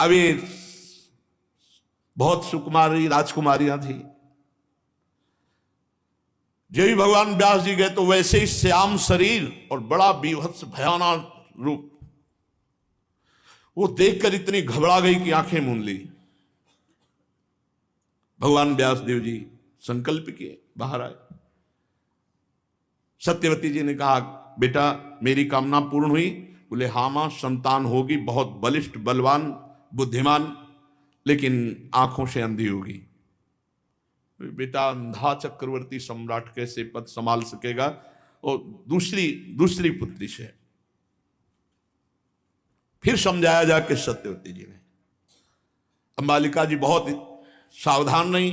अभी बहुत सुकुमारी राजकुमारियां थी। जब भी भगवान व्यास जी गए तो वैसे ही श्याम शरीर और बड़ा बीभत्स भयानक रूप, वो देखकर इतनी घबरा गई कि आंखें मूंद ली। भगवान व्यास देव जी संकल्प किए, बाहर आए। सत्यवती जी ने कहा, बेटा मेरी कामना पूर्ण हुई? बोले, हाँ मां, संतान होगी, बहुत बलिष्ठ, बलवान, बुद्धिमान, लेकिन आंखों से अंधी होगी। बेटा अंधा चक्रवर्ती सम्राट कैसे पद संभाल सकेगा? और दूसरी पुत्री से फिर समझाया जाके सत्यवती जी ने। अंबालिका जी बहुत सावधान नहीं,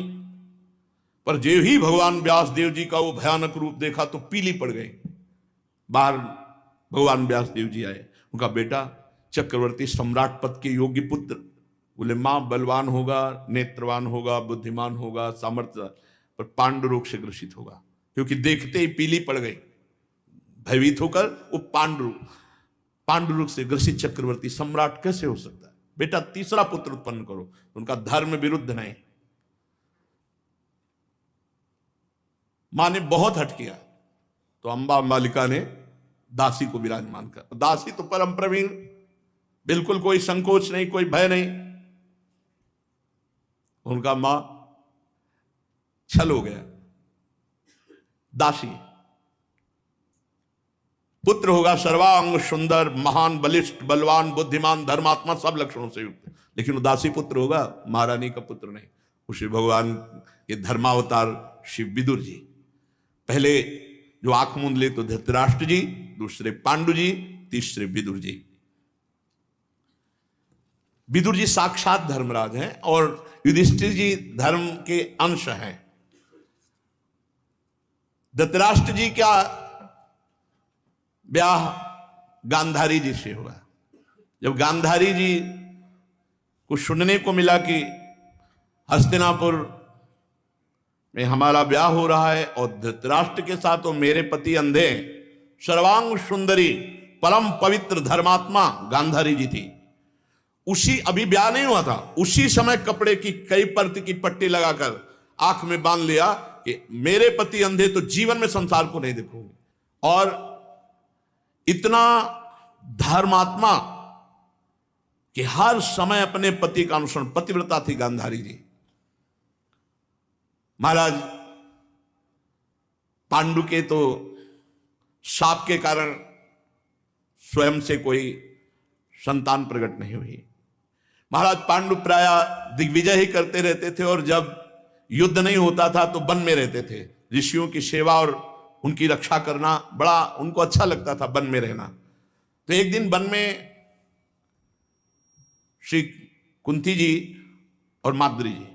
पर जो ही भगवान व्यास देव जी का वो भयानक रूप देखा तो पीली पड़ गई। बाहर भगवान व्यास देव जी आए, उनका बेटा चक्रवर्ती सम्राट पद के योग्य पुत्र। बोले, मां बलवान होगा, नेत्रवान होगा, बुद्धिमान होगा, सामर्थ्य, पर पांडु रोग से ग्रसित होगा। क्योंकि देखते ही पीली पड़ गई, भयभीत होकर वो पांडु रोग से ग्रसित चक्रवर्ती सम्राट कैसे हो सकता है? बेटा तीसरा पुत्र उत्पन्न करो। उनका धर्म विरुद्ध नहीं। मां ने बहुत हट किया तो अंबा अंबालिका ने दासी को विराजमान कर। दासी तो परम प्रवीण, बिल्कुल कोई संकोच नहीं, कोई भय नहीं। उनका मां छल हो गया। दासी पुत्र होगा सर्वांग सुंदर, महान, बलिष्ठ, बलवान, बुद्धिमान, धर्मात्मा, सब लक्षणों से युक्त, लेकिन वो दासी पुत्र होगा, महारानी का पुत्र नहीं। उसी भगवान के धर्मावतार श्री विदुर जी। पहले जो आंख मूंद ले तो धृतराष्ट्र जी, दूसरे पांडु जी, तीसरे विदुर जी। विदुर जी साक्षात धर्मराज हैं और युधिष्ठिर जी धर्म के अंश हैं। धृतराष्ट्र जी का ब्याह गांधारी जी से हुआ। जब गांधारी जी को सुनने को मिला कि हस्तिनापुर में हमारा ब्याह हो रहा है और धृतराष्ट्र के साथ तो मेरे पति अंधे, सर्वांग सुंदरी परम पवित्र धर्मात्मा गांधारी जी थी, उसी अभी ब्याह नहीं हुआ था, उसी समय कपड़े की कई परत की पट्टी लगाकर आंख में बांध लिया कि मेरे पति अंधे तो जीवन में संसार को नहीं देखूंगे। और इतना धर्मात्मा कि हर समय अपने पति का अनुसरण, पतिव्रता थी गांधारी जी। महाराज पांडु के तो शाप के कारण स्वयं से कोई संतान प्रकट नहीं हुई। महाराज पांडु प्राय दिग्विजय ही करते रहते थे और जब युद्ध नहीं होता था तो वन में रहते थे। ऋषियों की सेवा और उनकी रक्षा करना बड़ा उनको अच्छा लगता था, वन में रहना। तो एक दिन वन में श्री कुंती जी और माद्री जी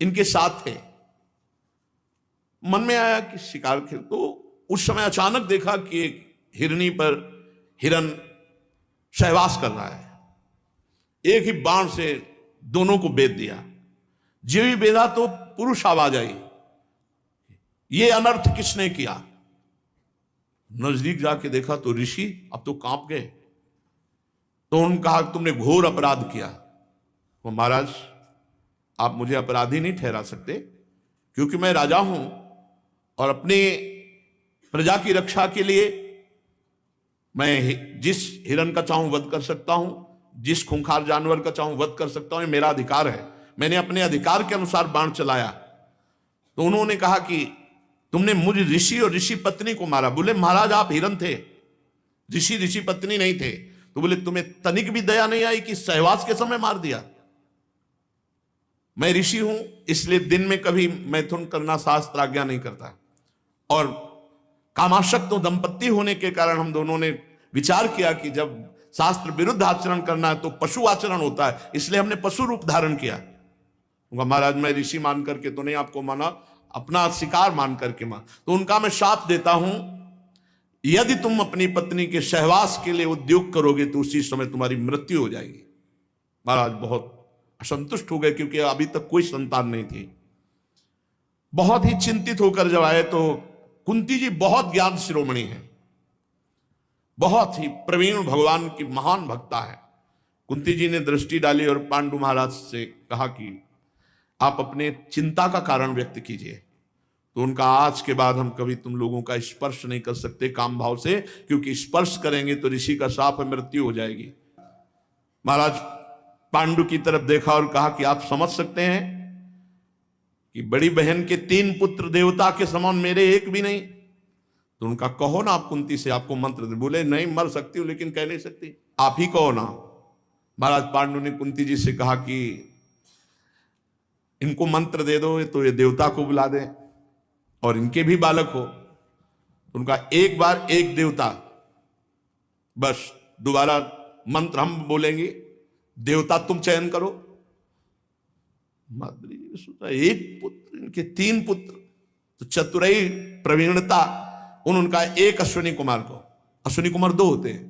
इनके साथ थे। मन में आया कि शिकार खेल, तो उस समय अचानक देखा कि एक हिरनी पर हिरन सहवास कर रहा है। एक ही बाण से दोनों को बेध दिया। जो ही बेधा तो पुरुष आवाज आई, ये अनर्थ किसने किया? नजदीक जाके देखा तो ऋषि अब तो कांप गए। तो उन्होंने कहा तुमने घोर अपराध किया। वो महाराज आप मुझे अपराधी नहीं ठहरा सकते, क्योंकि मैं राजा हूं और अपने प्रजा की रक्षा के लिए मैं जिस हिरन का चाहूं वध कर सकता हूं, जिस खूंखार जानवर का चाहूं वध कर सकता हूं, ये मेरा अधिकार है। मैंने अपने अधिकार के अनुसार बाण चलाया। तो उन्होंने कहा कि तुमने मुझ ऋषि और ऋषि पत्नी को मारा। बोले महाराज आप हिरन थे, ऋषि पत्नी नहीं थे। तो बोले तुम्हें तनिक भी दया नहीं आई कि सहवास के समय मार दिया? मैं ऋषि हूं, इसलिए दिन में कभी मैथुन करना शास्त्र आज्ञा नहीं करता। और कामाशक्त दंपत्ति होने के कारण हम दोनों ने विचार किया कि जब शास्त्र विरुद्ध आचरण करना है तो पशु आचरण होता है, इसलिए हमने पशु रूप धारण किया। महाराज मैं ऋषि मान करके तो नहीं आपको माना, अपना शिकार मान करके मान। तो उनका मैं शाप देता हूं, यदि तुम अपनी पत्नी के सहवास के लिए उद्योग करोगे तो उसी समय तुम्हारी मृत्यु हो जाएगी। महाराज बहुत असंतुष्ट हो गए, क्योंकि अभी तक कोई संतान नहीं थी। बहुत ही चिंतित होकर जब आए तो कुंती जी बहुत ज्ञान शिरोमणि है, बहुत ही प्रवीण भगवान की महान भक्ता है। कुंती जी ने दृष्टि डाली और पांडु महाराज से कहा कि आप अपने चिंता का कारण व्यक्त कीजिए। तो उनका आज के बाद हम कभी तुम लोगों का स्पर्श नहीं कर सकते काम भाव से, क्योंकि स्पर्श करेंगे तो ऋषि का शाप है, मृत्यु हो जाएगी। महाराज पांडु की तरफ देखा और कहा कि आप समझ सकते हैं कि बड़ी बहन के 3 पुत्र देवता के समान, मेरे एक भी नहीं। तो उनका कहो ना आप कुंती से, आपको मंत्र दे। बोले नहीं मर सकती हूं लेकिन कह नहीं सकती, आप ही कहो ना। महाराज पांडु ने कुंती जी से कहा कि इनको मंत्र दे दो तो ये देवता को बुला दे और इनके भी बालक हो। उनका एक बार एक देवता, बस दोबारा मंत्र हम बोलेंगे, देवता तुम चयन करो। माद्री जी ने सोचा एक पुत्र, इनके 3 पुत्र, तो चतुराई प्रवीणता उनका एक अश्विनी कुमार को, अश्विनी कुमार 2 होते हैं,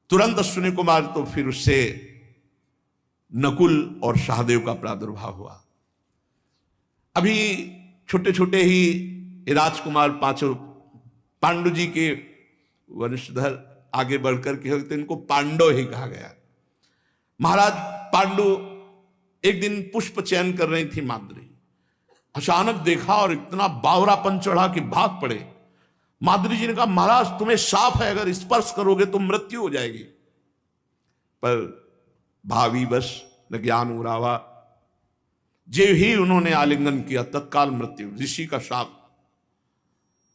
तुरंत अश्विनी कुमार। तो फिर उससे नकुल और सहदेव का प्रादुर्भाव हुआ। अभी छोटे छोटे ही राजकुमार 5 पांडु जी के वंशधर आगे बढ़कर के तो इनको पांडव ही कहा गया। महाराज पांडु एक दिन पुष्प चयन कर रही थी माद्री, अचानक देखा और इतना बावरापन चढ़ा कि भाग पड़े। माद्री जी ने कहा महाराज तुम्हें शाप है, अगर स्पर्श करोगे तो मृत्यु हो जाएगी। पर भावी बस न ज्ञान उरावा, जो ही उन्होंने आलिंगन किया तत्काल मृत्यु, ऋषि का शाप।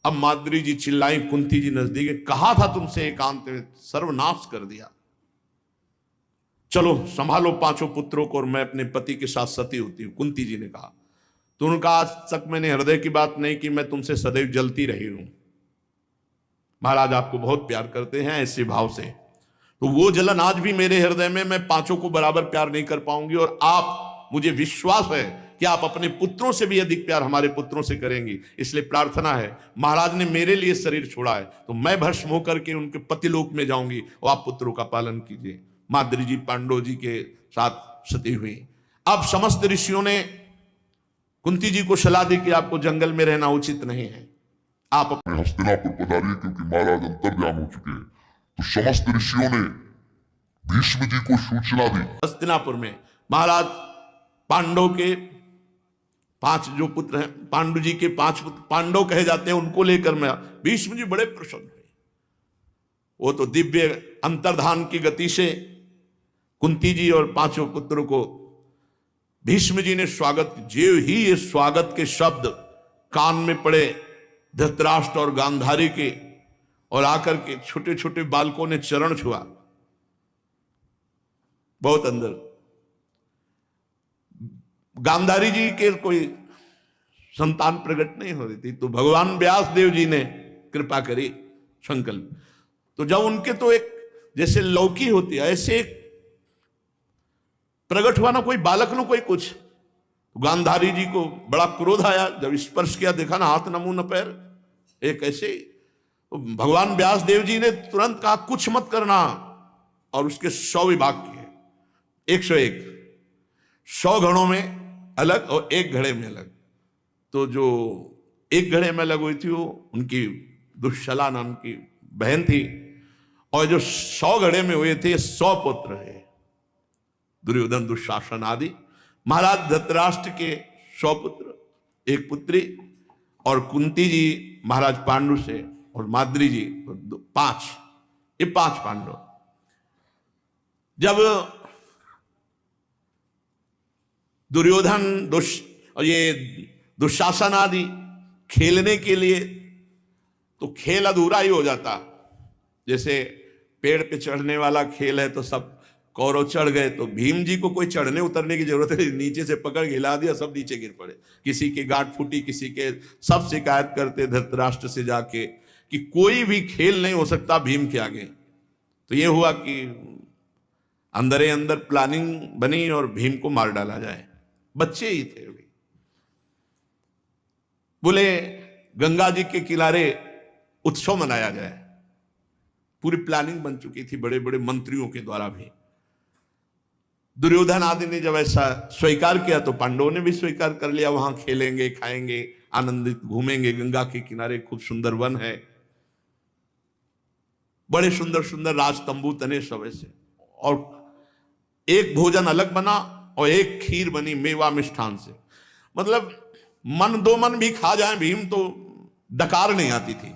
अब माद्री जी चिल्लाई, कुंती जी नजदीक, कहा था तुमसे एकांत में, सर्वनाश कर दिया। चलो संभालो 5 पुत्रों को और मैं अपने पति के साथ सती होती हूं, कुंती जी ने कहा। तो उनका आज तक मैंने हृदय की बात नहीं की, मैं तुमसे सदैव जलती रही हूं। महाराज आपको बहुत प्यार करते हैं ऐसे भाव से, तो वो जलन आज भी मेरे हृदय में, मैं पांचों को बराबर प्यार नहीं कर पाऊंगी, और आप, मुझे विश्वास है कि आप अपने पुत्रों से भी अधिक प्यार हमारे पुत्रों से करेंगी। इसलिए प्रार्थना है, महाराज ने मेरे लिए शरीर छोड़ा है तो मैं भस्म होकर के उनके पतिलोक में जाऊंगी, और आप पुत्रों का पालन कीजिए। माद्री जी पांडव जी के साथ सती हुई। अब समस्त ऋषियों ने कुंती जी को सलाह दी कि आपको जंगल में रहना उचित नहीं है, आप अपने हस्तिनापुर पधारिए, क्योंकि महाराज अंतर्ध्यान हो चुके हैं। तो समस्त ऋषियों ने भीष्म जी को सूचना दी। हस्तिनापुर में महाराज पांडव के 5 जो पुत्र हैं, पांडु जी के 5 पुत्र पांडव कहे जाते हैं, उनको लेकर मैं, भीष्म जी बड़े प्रसन्न हुए। वो तो दिव्य अंतर्धान की गति से कुंती जी और 5 पुत्रों को भीष्म जी ने स्वागत, जो ही ये स्वागत के शब्द कान में पड़े धृतराष्ट्र और गांधारी के, और आकर के छोटे छोटे बालकों ने चरण छुआ, बहुत अंदर। गांधारी जी के कोई संतान प्रकट नहीं हो रही थी, तो भगवान व्यास देव जी ने कृपा करी संकल्प। तो जब उनके तो एक जैसे लौकी होती है ऐसे प्रकट हुआ ना कोई बालक न कोई कुछ, तो गांधारी जी को बड़ा क्रोध आया। जब स्पर्श किया, देखा ना हाथ न मुंह न पैर, एक ऐसे। तो भगवान व्यास देव जी ने तुरंत कहा कुछ मत करना, और उसके 100 विभाग किए, 101, 100 घड़ों में अलग और 1 घड़े में अलग। तो जो 1 घड़े में अलग हुई थी वो उनकी दुश्शला नाम की बहन थी, और जो 100 घड़े में हुए थे 100 पुत्र है, दुर्योधन दुशासन आदि। महाराज धृतराष्ट्र के 100 पुत्र, 1 पुत्री, और कुंती जी महाराज पांडु से, और माद्री जी 5, ये 5 पांडव। जब दुर्योधन और ये दुशासन आदि खेलने के लिए, तो खेल अधूरा ही हो जाता। जैसे पेड़ पे चढ़ने वाला खेल है तो सब कौरव चढ़ गए, तो भीम जी को कोई चढ़ने उतरने की जरूरत है, नीचे से पकड़ के हिला दिया, सब नीचे गिर पड़े। किसी की गांठ फूटी, किसी के, सब शिकायत करते धृतराष्ट्र से जाके कि कोई भी खेल नहीं हो सकता भीम के आगे। तो ये हुआ कि अंदर अंदर प्लानिंग बनी और भीम को मार डाला जाए। बच्चे ही थे, बोले गंगा जी के किनारे उत्सव मनाया जाए। पूरी प्लानिंग बन चुकी थी बड़े बड़े मंत्रियों के द्वारा भी। दुर्योधन आदि ने जब ऐसा स्वीकार किया तो पांडवों ने भी स्वीकार कर लिया, वहां खेलेंगे, खाएंगे, आनंदित घूमेंगे। गंगा के किनारे खूब सुंदर वन है, बड़े सुंदर सुंदर राज तंबू तने सब ऐसे, और एक भोजन अलग बना और एक खीर बनी मेवा मिष्ठान से। मतलब मन 2 मन भी खा जाए भीम तो डकार नहीं आती थी।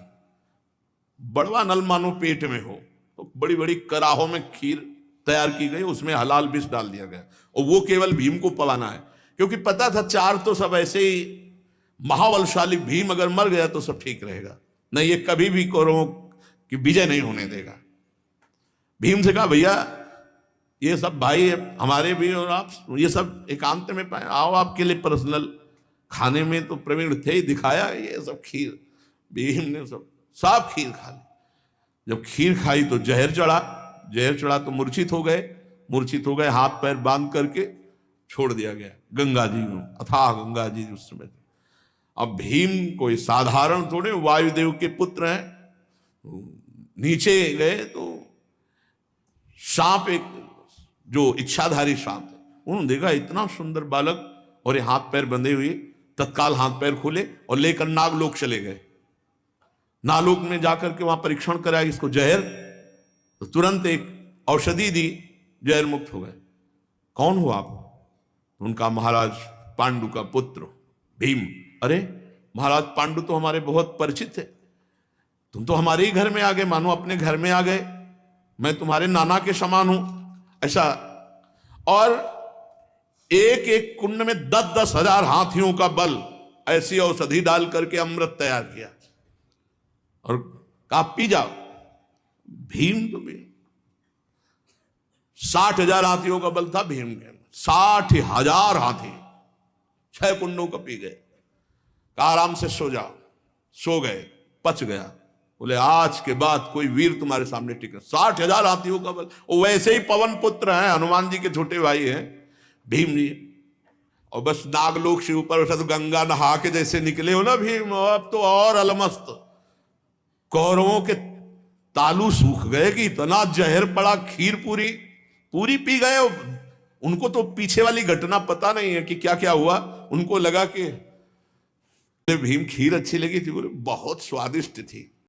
बड़वा नल मानो पेट में हो, तो बड़ी बड़ी कराहों में खीर तैयार की गई, उसमें हलाल विष डाल दिया गया, और वो केवल भीम को पवाना है, क्योंकि पता था 4 तो सब ऐसे ही महाबलशाली, भीम अगर मर गया तो सब ठीक रहेगा, नहीं ये कभी भी कौरवों की विजय नहीं होने देगा। भीम से कहा भैया ये सब भाई हमारे भी, और आप ये सब एकांत में पाए, आओ आपके लिए पर्सनल, खाने में तो प्रवीण थे ही, दिखाया ये सब खीर। भीम ने सब खीर खा ली। जब खीर खाई तो जहर चढ़ा तो मूर्छित हो गए, हाथ पैर बांध करके छोड़ दिया गया गंगा जी में, अथाह गंगा जी उस समय। अब भीम कोई साधारण थोड़े, वायुदेव के पुत्र हैं। नीचे गए तो सांप, एक जो इच्छाधारी सांप, उन्होंने देखा इतना सुंदर बालक और ये हाथ पैर बंधे हुए, तत्काल हाथ पैर खोले और लेकर नागलोक चले गए। नागलोक में जाकर के वहां परीक्षण कराया इसको जहर, तो तुरंत एक औषधि दी, जहर मुक्त हो गए। कौन हो आप? उनका महाराज पांडु का पुत्र भीम। अरे महाराज पांडु तो हमारे बहुत परिचित थे, तुम तो हमारे ही घर में आ गए, मानो अपने घर में आ गए, मैं तुम्हारे नाना के समान हूं ऐसा। और एक एक कुंड में 10-10 हजार हाथियों का बल, ऐसी औषधि डाल करके अमृत तैयार किया और कहा पी जाओ। भीम तो भी 60,000 हाथियों का बल था भीम के, 60,000 हाथी। 6 कुंडों का पी गए। कहा आराम से सो जाओ। सो गए, पच गया। बोले आज के बाद कोई वीर तुम्हारे सामने टिके। 60,000 हाथियों का बल। वो वैसे ही पवन पुत्र हैं, हनुमान जी के छोटे भाई हैं भीम जी। और बस नागलोक से ऊपर उठा तो गंगा नहा के जैसे निकले हो ना भीम, अब तो और अलमस्त। कौरवों के तालू सूख गए कि इतना जहर पड़ा, खीर पूरी पूरी पी गए। उनको तो पीछे वाली घटना पता नहीं है कि क्या क्या हुआ। उनको लगा कि भीम खीर अच्छी लगी थी, बोले बहुत स्वादिष्ट थी।